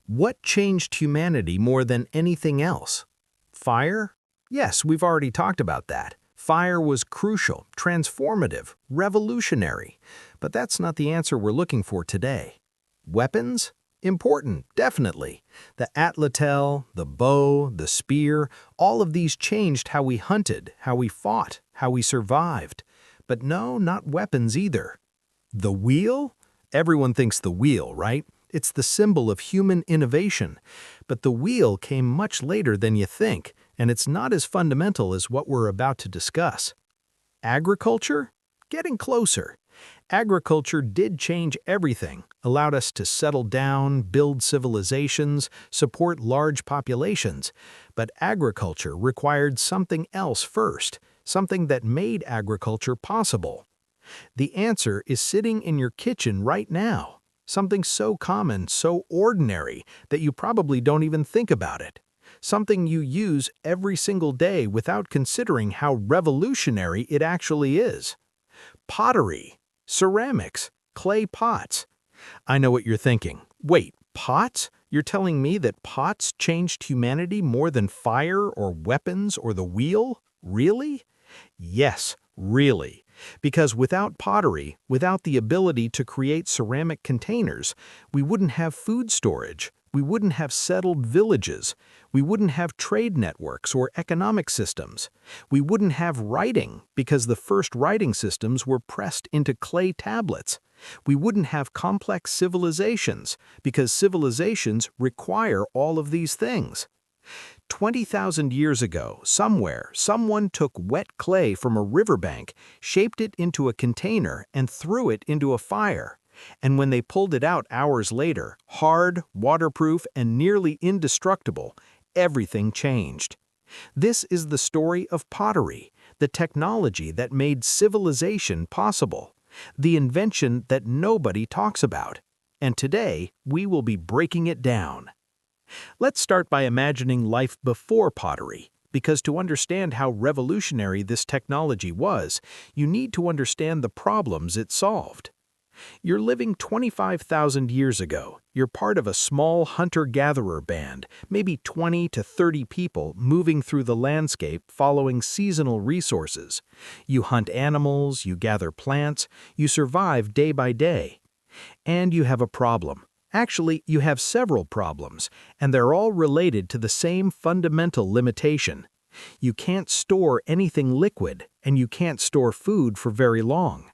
What changed humanity more than anything else? Fire? Yes, we've already talked about that. Fire was crucial, transformative, revolutionary. But that's not the answer we're looking for today. Weapons? Important, definitely. The atlatl, the bow, the spear, all of these changed how we hunted, how we fought, how we survived. But no, not weapons either. The wheel? Everyone thinks the wheel, right? It's the symbol of human innovation. But the wheel came much later than you think, and it's not as fundamental as what we're about to discuss. Agriculture? Getting closer. Agriculture did change everything, allowed us to settle down, build civilizations, support large populations. But agriculture required something else first, something that made agriculture possible. The answer is sitting in your kitchen right now. Something so common, so ordinary, that you probably don't even think about it. Something you use every single day without considering how revolutionary it actually is. Pottery, ceramics, clay pots. I know what you're thinking. Wait, pots? You're telling me that pots changed humanity more than fire or weapons or the wheel? Really? Yes, really. Because without pottery, without the ability to create ceramic containers, we wouldn't have food storage, we wouldn't have settled villages, we wouldn't have trade networks or economic systems. We wouldn't have writing because the first writing systems were pressed into clay tablets. We wouldn't have complex civilizations because civilizations require all of these things. 20,000 years ago, somewhere, someone took wet clay from a riverbank, shaped it into a container, and threw it into a fire. And when they pulled it out hours later, hard, waterproof, and nearly indestructible, everything changed. This is the story of pottery, the technology that made civilization possible, the invention that nobody talks about. And today, we will be breaking it down. Let's start by imagining life before pottery, because to understand how revolutionary this technology was, you need to understand the problems it solved. You're living 25,000 years ago. You're part of a small hunter-gatherer band, maybe 20 to 30 people moving through the landscape following seasonal resources. You hunt animals, you gather plants, you survive day by day. And you have a problem. Actually, you have several problems, and they're all related to the same fundamental limitation. You can't store anything liquid, and you can't store food for very long.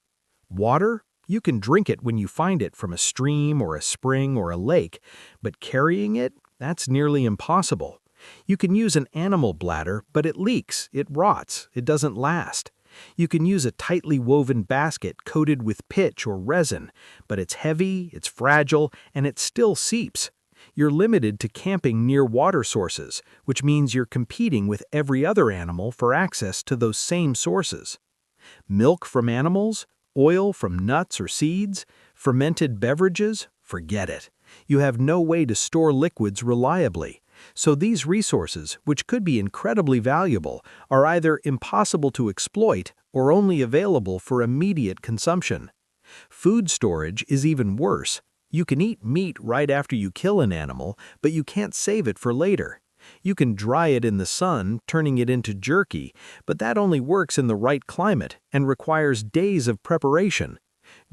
Water? You can drink it when you find it from a stream or a spring or a lake, but carrying it? That's nearly impossible. You can use an animal bladder, but it leaks, it rots, it doesn't last. You can use a tightly woven basket coated with pitch or resin, but it's heavy, it's fragile, and it still seeps. You're limited to camping near water sources, which means you're competing with every other animal for access to those same sources. Milk from animals? Oil from nuts or seeds? Fermented beverages? Forget it. You have no way to store liquids reliably. So these resources, which could be incredibly valuable, are either impossible to exploit or only available for immediate consumption. Food storage is even worse. You can eat meat right after you kill an animal, but you can't save it for later. You can dry it in the sun, turning it into jerky, but that only works in the right climate and requires days of preparation.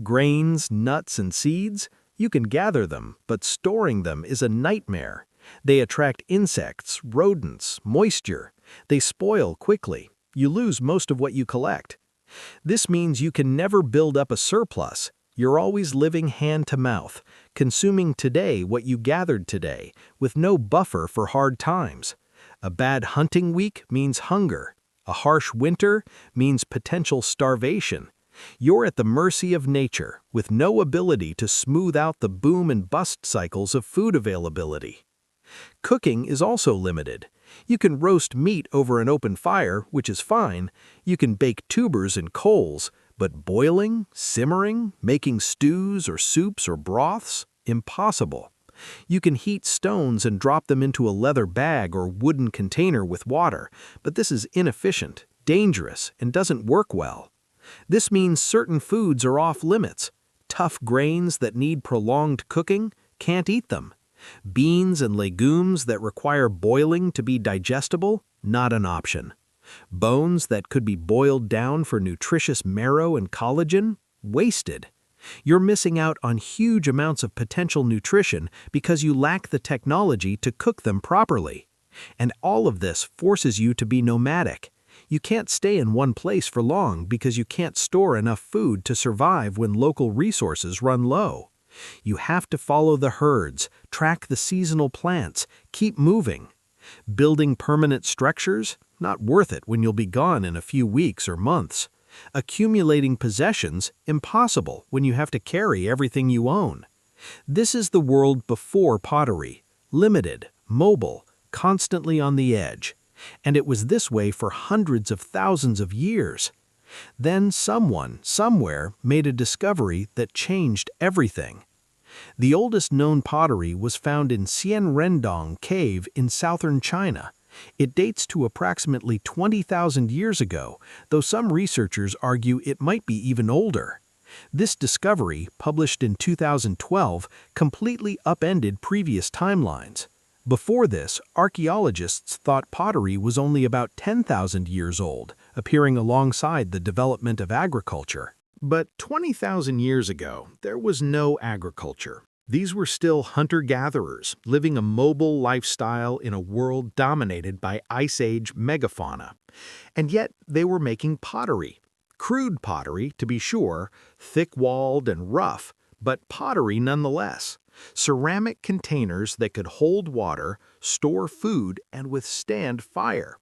Grains, nuts, and seeds? You can gather them, but storing them is a nightmare. They attract insects, rodents, moisture. They spoil quickly. You lose most of what you collect. This means you can never build up a surplus. You're always living hand to mouth, consuming today what you gathered today, with no buffer for hard times. A bad hunting week means hunger. A harsh winter means potential starvation. You're at the mercy of nature, with no ability to smooth out the boom and bust cycles of food availability. Cooking is also limited. You can roast meat over an open fire, which is fine. You can bake tubers in coals, but boiling, simmering, making stews or soups or broths? Impossible. You can heat stones and drop them into a leather bag or wooden container with water, but this is inefficient, dangerous, and doesn't work well. This means certain foods are off limits. Tough grains that need prolonged cooking? Can't eat them. Beans and legumes that require boiling to be digestible, not an option. Bones that could be boiled down for nutritious marrow and collagen, wasted. You're missing out on huge amounts of potential nutrition because you lack the technology to cook them properly. And all of this forces you to be nomadic. You can't stay in one place for long because you can't store enough food to survive when local resources run low. You have to follow the herds, track the seasonal plants, keep moving. Building permanent structures? Not worth it when you'll be gone in a few weeks or months. Accumulating possessions? Impossible when you have to carry everything you own. This is the world before pottery. Limited, mobile, constantly on the edge. And it was this way for hundreds of thousands of years. Then someone, somewhere, made a discovery that changed everything. The oldest known pottery was found in Xian Rendong Cave in southern China. It dates to approximately 20,000 years ago, though some researchers argue it might be even older. This discovery, published in 2012, completely upended previous timelines. Before this, archaeologists thought pottery was only about 10,000 years old, appearing alongside the development of agriculture. But 20,000 years ago, there was no agriculture. These were still hunter-gatherers, living a mobile lifestyle in a world dominated by Ice Age megafauna. And yet, they were making pottery. Crude pottery, to be sure, thick-walled and rough, but pottery nonetheless. Ceramic containers that could hold water, store food, and withstand fire.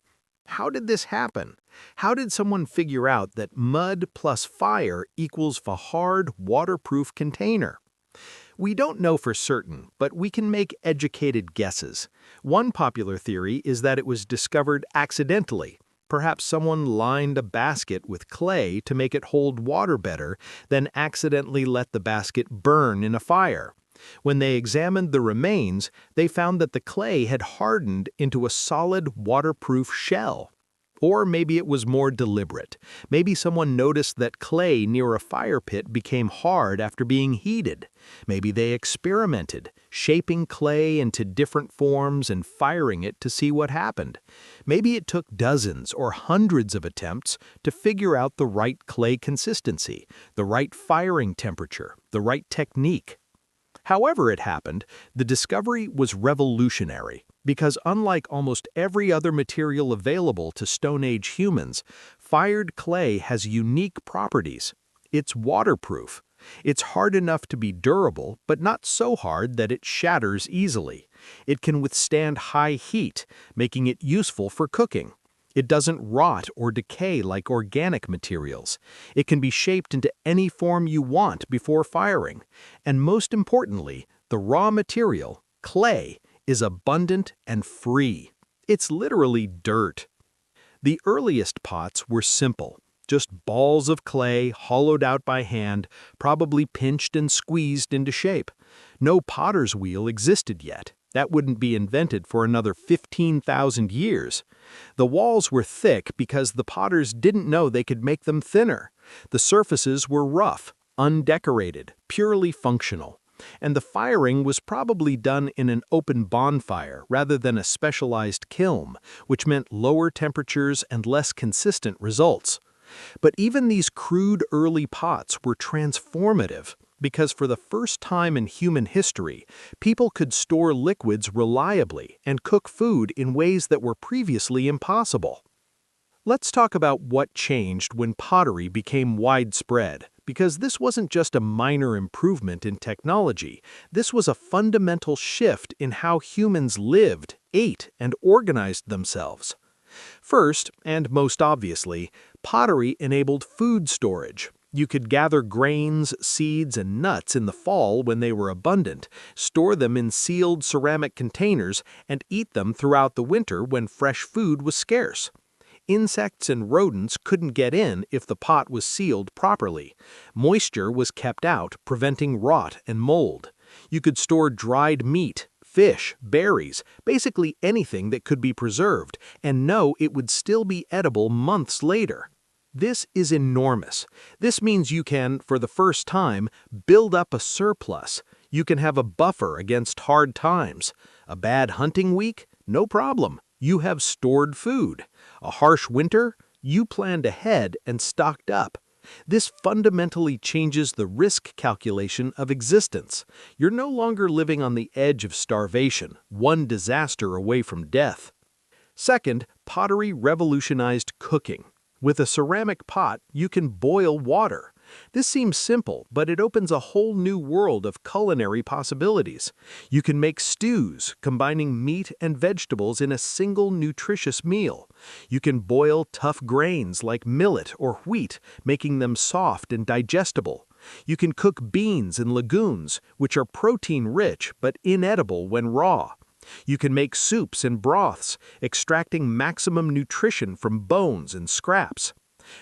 How did this happen? How did someone figure out that mud plus fire equals a hard, waterproof container? We don't know for certain, but we can make educated guesses. One popular theory is that it was discovered accidentally. Perhaps someone lined a basket with clay to make it hold water better, then accidentally let the basket burn in a fire. When they examined the remains, they found that the clay had hardened into a solid, waterproof shell. Or maybe it was more deliberate. Maybe someone noticed that clay near a fire pit became hard after being heated. Maybe they experimented, shaping clay into different forms and firing it to see what happened. Maybe it took dozens or hundreds of attempts to figure out the right clay consistency, the right firing temperature, the right technique. However it happened, the discovery was revolutionary. Because unlike almost every other material available to Stone Age humans, fired clay has unique properties. It's waterproof. It's hard enough to be durable, but not so hard that it shatters easily. It can withstand high heat, making it useful for cooking. It doesn't rot or decay like organic materials. It can be shaped into any form you want before firing. And most importantly, the raw material, clay, is abundant and free. It's literally dirt. The earliest pots were simple, just balls of clay hollowed out by hand, probably pinched and squeezed into shape. No potter's wheel existed yet. That wouldn't be invented for another 15,000 years. The walls were thick because the potters didn't know they could make them thinner. The surfaces were rough, undecorated, purely functional. And the firing was probably done in an open bonfire rather than a specialized kiln, which meant lower temperatures and less consistent results. But even these crude early pots were transformative because for the first time in human history, people could store liquids reliably and cook food in ways that were previously impossible. Let's talk about what changed when pottery became widespread, because this wasn't just a minor improvement in technology. This was a fundamental shift in how humans lived, ate, and organized themselves. First, and most obviously, pottery enabled food storage. You could gather grains, seeds, and nuts in the fall when they were abundant, store them in sealed ceramic containers, and eat them throughout the winter when fresh food was scarce. Insects and rodents couldn't get in if the pot was sealed properly. Moisture was kept out, preventing rot and mold. You could store dried meat, fish, berries, basically anything that could be preserved, and know it would still be edible months later. This is enormous. This means you can, for the first time, build up a surplus. You can have a buffer against hard times. A bad hunting week? No problem. You have stored food. A harsh winter? You planned ahead and stocked up. This fundamentally changes the risk calculation of existence. You're no longer living on the edge of starvation, one disaster away from death. Second, pottery revolutionized cooking. With a ceramic pot, you can boil water. This seems simple, but it opens a whole new world of culinary possibilities. You can make stews, combining meat and vegetables in a single nutritious meal. You can boil tough grains like millet or wheat, making them soft and digestible. You can cook beans and legumes, which are protein-rich but inedible when raw. You can make soups and broths, extracting maximum nutrition from bones and scraps.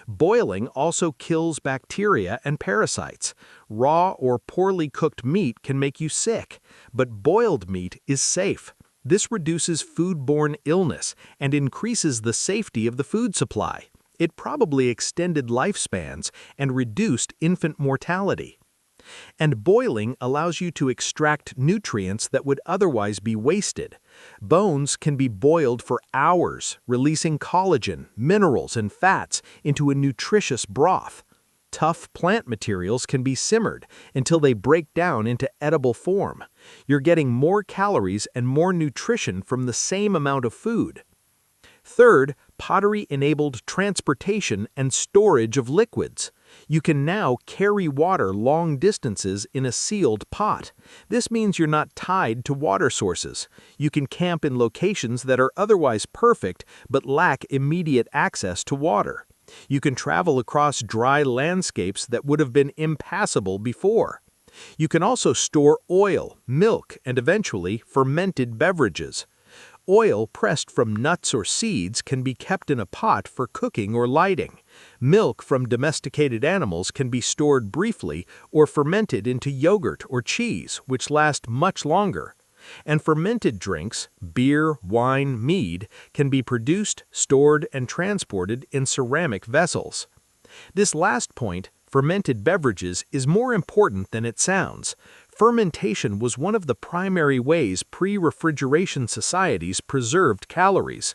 Boiling also kills bacteria and parasites. Raw or poorly cooked meat can make you sick, but boiled meat is safe. This reduces foodborne illness and increases the safety of the food supply. It probably extended lifespans and reduced infant mortality. And boiling allows you to extract nutrients that would otherwise be wasted. Bones can be boiled for hours, releasing collagen, minerals, and fats into a nutritious broth. Tough plant materials can be simmered until they break down into edible form. You're getting more calories and more nutrition from the same amount of food. Third, pottery enabled transportation and storage of liquids. You can now carry water long distances in a sealed pot. This means you're not tied to water sources. You can camp in locations that are otherwise perfect but lack immediate access to water. You can travel across dry landscapes that would have been impassable before. You can also store oil, milk, and eventually fermented beverages. Oil pressed from nuts or seeds can be kept in a pot for cooking or lighting. Milk from domesticated animals can be stored briefly or fermented into yogurt or cheese, which last much longer. And fermented drinks, beer, wine, mead, can be produced, stored, and transported in ceramic vessels. This last point, fermented beverages, is more important than it sounds. Fermentation was one of the primary ways pre-refrigeration societies preserved calories.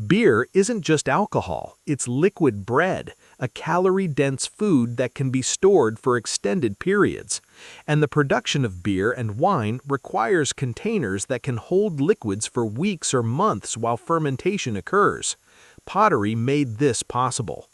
Beer isn't just alcohol, it's liquid bread, a calorie-dense food that can be stored for extended periods. And the production of beer and wine requires containers that can hold liquids for weeks or months while fermentation occurs. Pottery made this possible.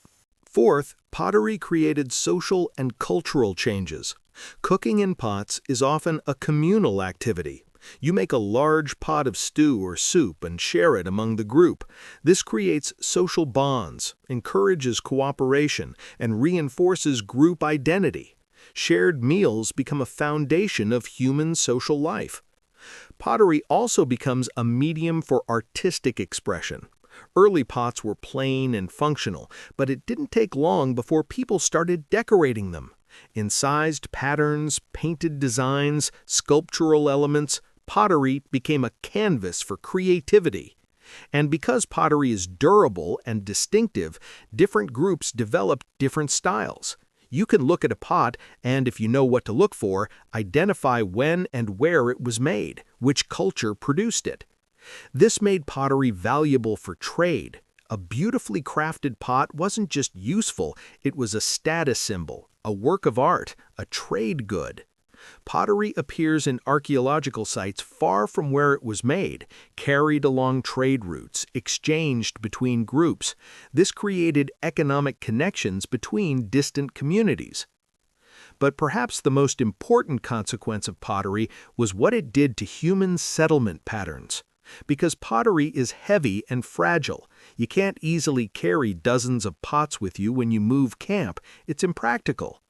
Fourth, pottery created social and cultural changes. Cooking in pots is often a communal activity. You make a large pot of stew or soup and share it among the group. This creates social bonds, encourages cooperation, and reinforces group identity. Shared meals become a foundation of human social life. Pottery also becomes a medium for artistic expression. Early pots were plain and functional, but it didn't take long before people started decorating them. Incised patterns, painted designs, sculptural elements, pottery became a canvas for creativity. And because pottery is durable and distinctive, different groups developed different styles. You can look at a pot and, if you know what to look for, identify when and where it was made, which culture produced it. This made pottery valuable for trade. A beautifully crafted pot wasn't just useful, it was a status symbol, a work of art, a trade good. Pottery appears in archaeological sites far from where it was made, carried along trade routes, exchanged between groups. This created economic connections between distant communities. But perhaps the most important consequence of pottery was what it did to human settlement patterns. Because pottery is heavy and fragile, you can't easily carry dozens of pots with you when you move camp. It's impractical.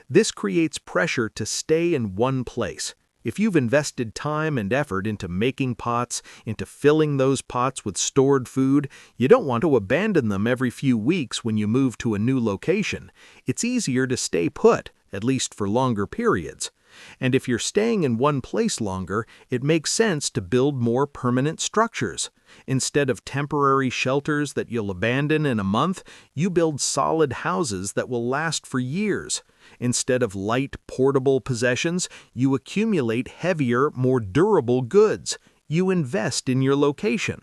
This creates pressure to stay in one place. If you've invested time and effort into making pots, into filling those pots with stored food, you don't want to abandon them every few weeks when you move to a new location. It's easier to stay put, at least for longer periods. And if you're staying in one place longer, it makes sense to build more permanent structures. Instead of temporary shelters that you'll abandon in a month, you build solid houses that will last for years. Instead of light, portable possessions, you accumulate heavier, more durable goods. You invest in your location.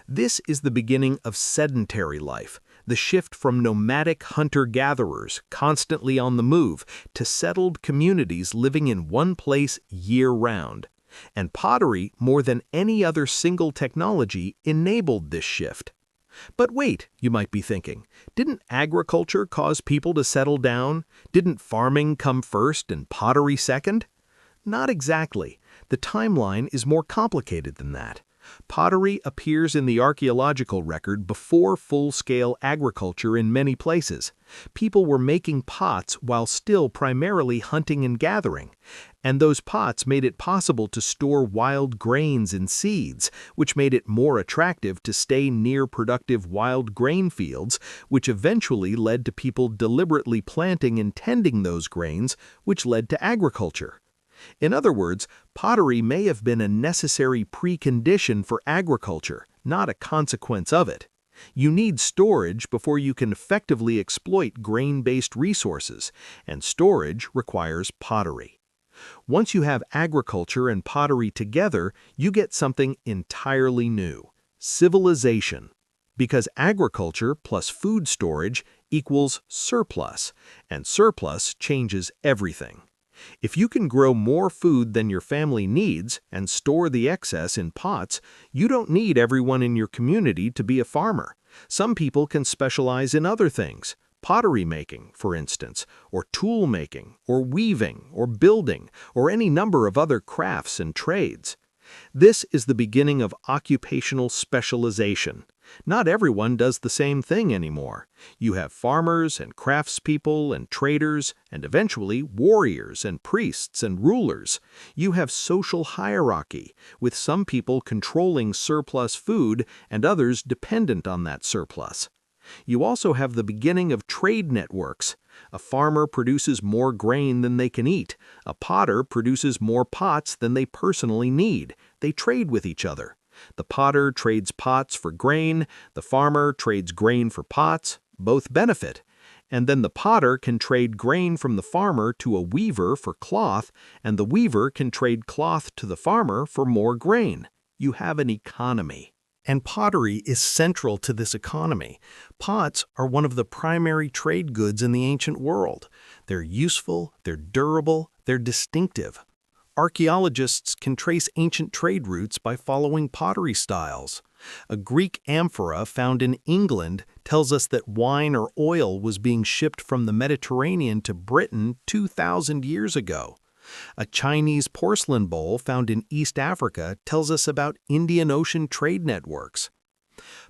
This is the beginning of sedentary life, the shift from nomadic hunter-gatherers, constantly on the move, to settled communities living in one place year-round. And pottery, more than any other single technology, enabled this shift. But wait, you might be thinking, didn't agriculture cause people to settle down? Didn't farming come first and pottery second? Not exactly. The timeline is more complicated than that. Pottery appears in the archaeological record before full-scale agriculture in many places. People were making pots while still primarily hunting and gathering, and those pots made it possible to store wild grains and seeds, which made it more attractive to stay near productive wild grain fields, which eventually led to people deliberately planting and tending those grains, which led to agriculture. In other words, pottery may have been a necessary precondition for agriculture, not a consequence of it. You need storage before you can effectively exploit grain-based resources, and storage requires pottery. Once you have agriculture and pottery together, you get something entirely new: civilization. Because agriculture plus food storage equals surplus, and surplus changes everything. If you can grow more food than your family needs and store the excess in pots, you don't need everyone in your community to be a farmer. Some people can specialize in other things, pottery making, for instance, or tool making, or weaving, or building, or any number of other crafts and trades. This is the beginning of occupational specialization. Not everyone does the same thing anymore. You have farmers and craftspeople and traders, and eventually warriors and priests and rulers. You have social hierarchy, with some people controlling surplus food and others dependent on that surplus. You also have the beginning of trade networks. A farmer produces more grain than they can eat. A potter produces more pots than they personally need. They trade with each other. The potter trades pots for grain, the farmer trades grain for pots, both benefit. And then the potter can trade grain from the farmer to a weaver for cloth, and the weaver can trade cloth to the farmer for more grain. You have an economy. And pottery is central to this economy. Pots are one of the primary trade goods in the ancient world. They're useful, they're durable, they're distinctive. Archaeologists can trace ancient trade routes by following pottery styles. A Greek amphora found in England tells us that wine or oil was being shipped from the Mediterranean to Britain 2,000 years ago. A Chinese porcelain bowl found in East Africa tells us about Indian Ocean trade networks.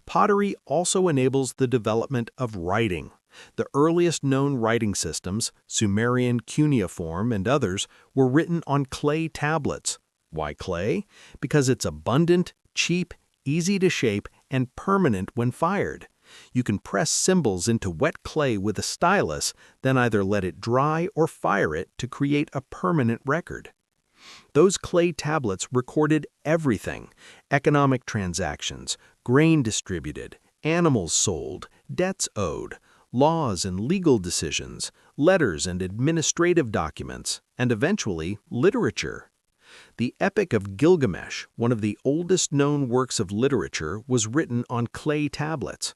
Pottery also enables the development of writing. The earliest known writing systems, Sumerian cuneiform and others, were written on clay tablets. Why clay? Because it's abundant, cheap, easy to shape, and permanent when fired. You can press symbols into wet clay with a stylus, then either let it dry or fire it to create a permanent record. Those clay tablets recorded everything: economic transactions, grain distributed, animals sold, debts owed, laws and legal decisions, letters and administrative documents, and eventually literature. The Epic of Gilgamesh, one of the oldest known works of literature, was written on clay tablets.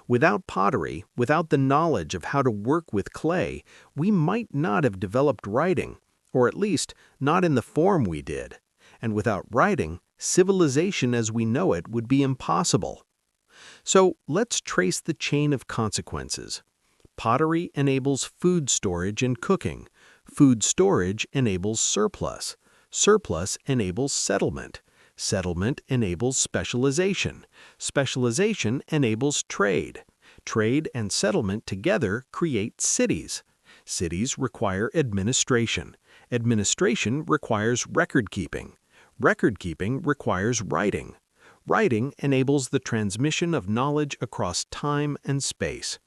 Without pottery, without the knowledge of how to work with clay, we might not have developed writing, or at least not in the form we did. And without writing, civilization as we know it would be impossible. So let's trace the chain of consequences. Pottery enables food storage and cooking. Food storage enables surplus. Surplus enables settlement. Settlement enables specialization. Specialization enables trade. Trade and settlement together create cities. Cities require administration. Administration requires record-keeping. Record-keeping requires writing. Writing enables the transmission of knowledge across time and space.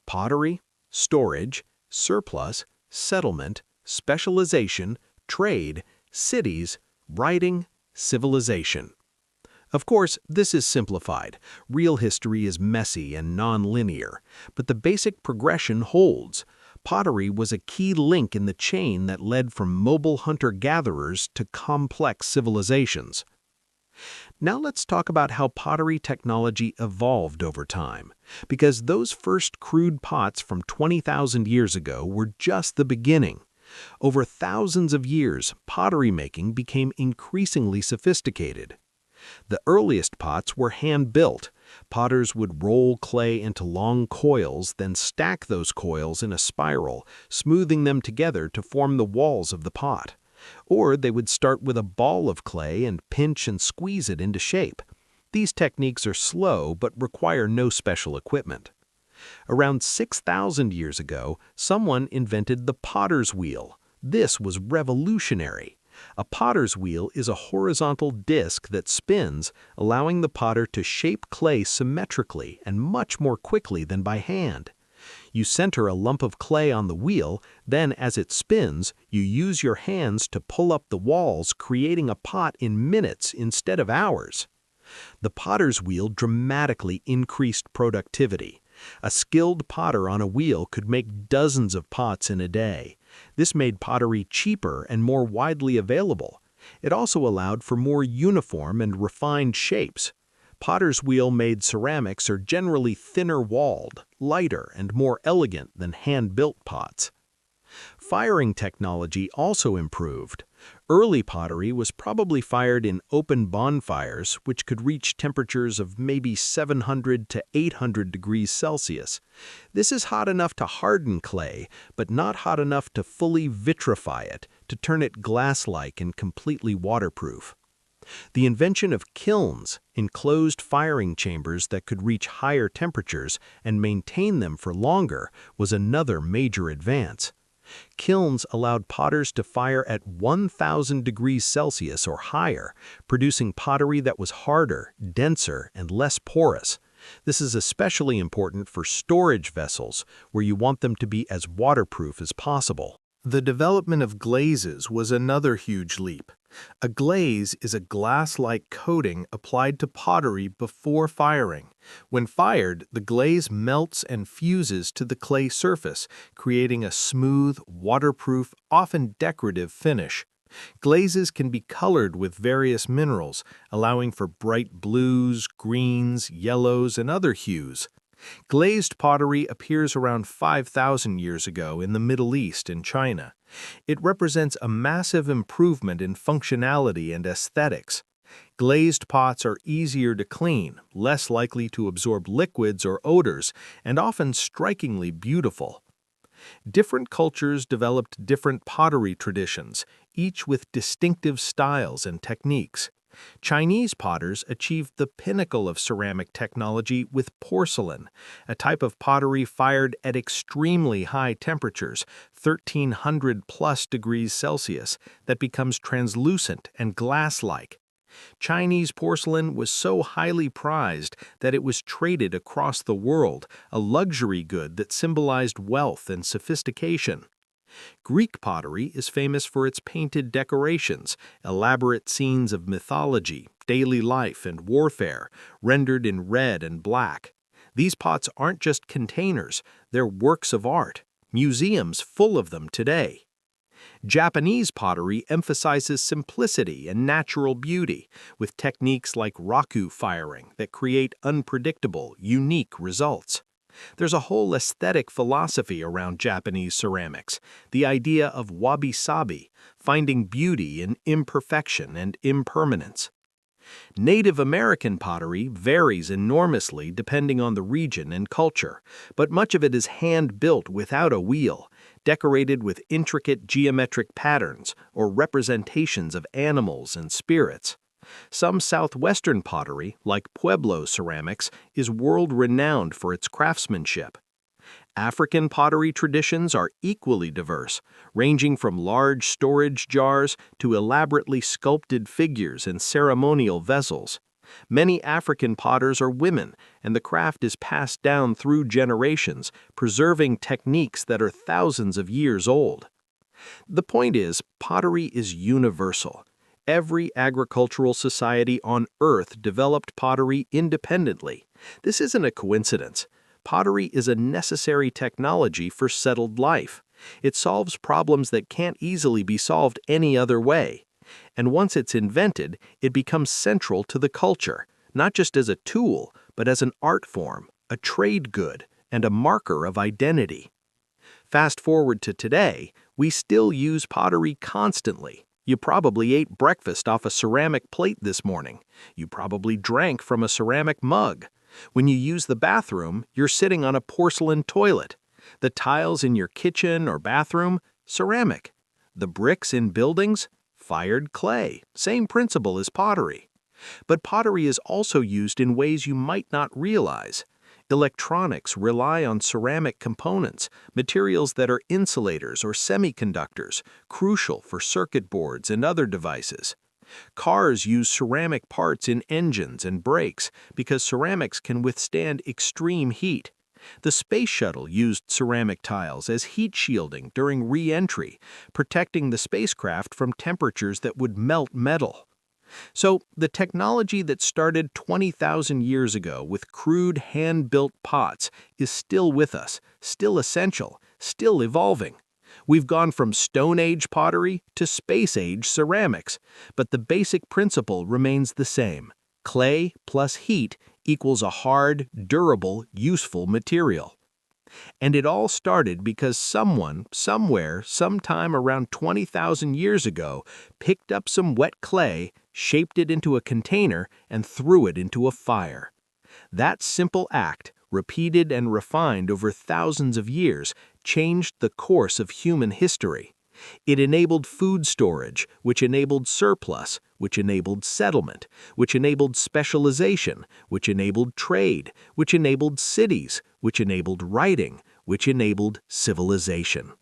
Pottery, storage, surplus, settlement, specialization, trade, cities, writing, civilization. Of course, this is simplified. Real history is messy and non-linear, but the basic progression holds. Pottery was a key link in the chain that led from mobile hunter-gatherers to complex civilizations. Now let's talk about how pottery technology evolved over time, because those first crude pots from 20,000 years ago were just the beginning. Over thousands of years, pottery making became increasingly sophisticated. The earliest pots were hand-built. Potters would roll clay into long coils, then stack those coils in a spiral, smoothing them together to form the walls of the pot. Or they would start with a ball of clay and pinch and squeeze it into shape. These techniques are slow but require no special equipment. Around 6,000 years ago, someone invented the potter's wheel. This was revolutionary. A potter's wheel is a horizontal disc that spins, allowing the potter to shape clay symmetrically and much more quickly than by hand. You center a lump of clay on the wheel, then as it spins, you use your hands to pull up the walls, creating a pot in minutes instead of hours. The potter's wheel dramatically increased productivity. A skilled potter on a wheel could make dozens of pots in a day. This made pottery cheaper and more widely available. It also allowed for more uniform and refined shapes. Potter's wheel-made ceramics are generally thinner-walled, lighter, and more elegant than hand-built pots. Firing technology also improved. Early pottery was probably fired in open bonfires, which could reach temperatures of maybe 700 to 800 degrees Celsius. This is hot enough to harden clay, but not hot enough to fully vitrify it, to turn it glass-like and completely waterproof. The invention of kilns, enclosed firing chambers that could reach higher temperatures and maintain them for longer, was another major advance. Kilns allowed potters to fire at 1,000 degrees Celsius or higher, producing pottery that was harder, denser, and less porous. This is especially important for storage vessels, where you want them to be as waterproof as possible. The development of glazes was another huge leap. A glaze is a glass-like coating applied to pottery before firing. When fired, the glaze melts and fuses to the clay surface, creating a smooth, waterproof, often decorative finish. Glazes can be colored with various minerals, allowing for bright blues, greens, yellows, and other hues. Glazed pottery appears around 5,000 years ago in the Middle East and China. It represents a massive improvement in functionality and aesthetics. Glazed pots are easier to clean, less likely to absorb liquids or odors, and often strikingly beautiful. Different cultures developed different pottery traditions, each with distinctive styles and techniques. Chinese potters achieved the pinnacle of ceramic technology with porcelain, a type of pottery fired at extremely high temperatures, 1,300+ degrees Celsius, that becomes translucent and glass-like. Chinese porcelain was so highly prized that it was traded across the world, a luxury good that symbolized wealth and sophistication. Greek pottery is famous for its painted decorations, elaborate scenes of mythology, daily life, and warfare, rendered in red and black. These pots aren't just containers, they're works of art, museums full of them today. Japanese pottery emphasizes simplicity and natural beauty, with techniques like raku firing that create unpredictable, unique results. There's a whole aesthetic philosophy around Japanese ceramics, the idea of wabi-sabi, finding beauty in imperfection and impermanence. Native American pottery varies enormously depending on the region and culture, but much of it is hand-built without a wheel, decorated with intricate geometric patterns or representations of animals and spirits. Some southwestern pottery, like Pueblo ceramics, is world-renowned for its craftsmanship. African pottery traditions are equally diverse, ranging from large storage jars to elaborately sculpted figures and ceremonial vessels. Many African potters are women, and the craft is passed down through generations, preserving techniques that are thousands of years old. The point is, pottery is universal. Every agricultural society on Earth developed pottery independently. This isn't a coincidence. Pottery is a necessary technology for settled life. It solves problems that can't easily be solved any other way. And once it's invented, it becomes central to the culture, not just as a tool, but as an art form, a trade good, and a marker of identity. Fast forward to today, we still use pottery constantly. You probably ate breakfast off a ceramic plate this morning. You probably drank from a ceramic mug. When you use the bathroom, you're sitting on a porcelain toilet. The tiles in your kitchen or bathroom, ceramic. The bricks in buildings, fired clay. Same principle as pottery. But pottery is also used in ways you might not realize. Electronics rely on ceramic components, materials that are insulators or semiconductors, crucial for circuit boards and other devices. Cars use ceramic parts in engines and brakes because ceramics can withstand extreme heat. The space shuttle used ceramic tiles as heat shielding during re-entry, protecting the spacecraft from temperatures that would melt metal. So, the technology that started 20,000 years ago with crude hand-built pots is still with us, still essential, still evolving. We've gone from Stone Age pottery to Space Age ceramics, but the basic principle remains the same. Clay plus heat equals a hard, durable, useful material. And it all started because someone, somewhere, sometime around 20,000 years ago, picked up some wet clay, shaped it into a container, and threw it into a fire. That simple act, repeated and refined over thousands of years, changed the course of human history. It enabled food storage, which enabled surplus, which enabled settlement, which enabled specialization, which enabled trade, which enabled cities, which enabled writing, which enabled civilization.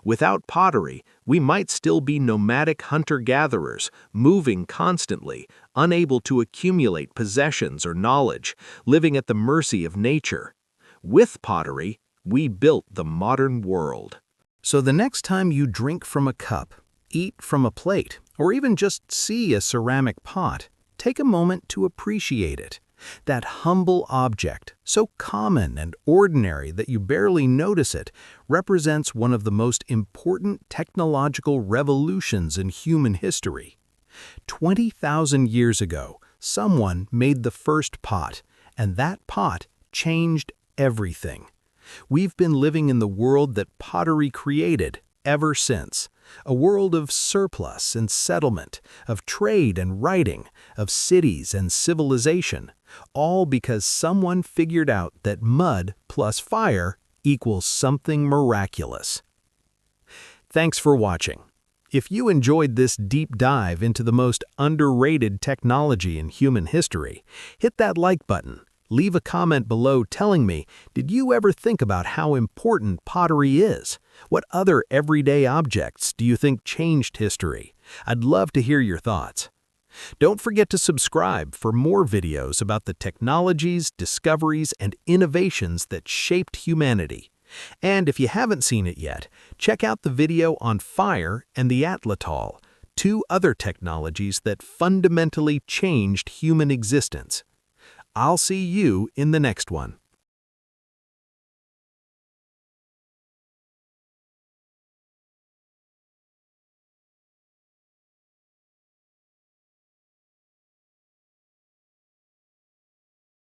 Without pottery, we might still be nomadic hunter-gatherers, moving constantly, unable to accumulate possessions or knowledge, living at the mercy of nature. With pottery, we built the modern world. So the next time you drink from a cup, eat from a plate, or even just see a ceramic pot, take a moment to appreciate it. That humble object, so common and ordinary that you barely notice it, represents one of the most important technological revolutions in human history. 20,000 years ago, someone made the first pot, and that pot changed everything. We've been living in the world that pottery created ever since. A world of surplus and settlement, of trade and writing, of cities and civilization, all because someone figured out that mud plus fire equals something miraculous. Thanks for watching. If you enjoyed this deep dive into the most underrated technology in human history, hit that like button. Leave a comment below telling me, did you ever think about how important pottery is? What other everyday objects do you think changed history? I'd love to hear your thoughts. Don't forget to subscribe for more videos about the technologies, discoveries, and innovations that shaped humanity. And if you haven't seen it yet, check out the video on fire and the Atlatol, two other technologies that fundamentally changed human existence. I'll see you in the next one.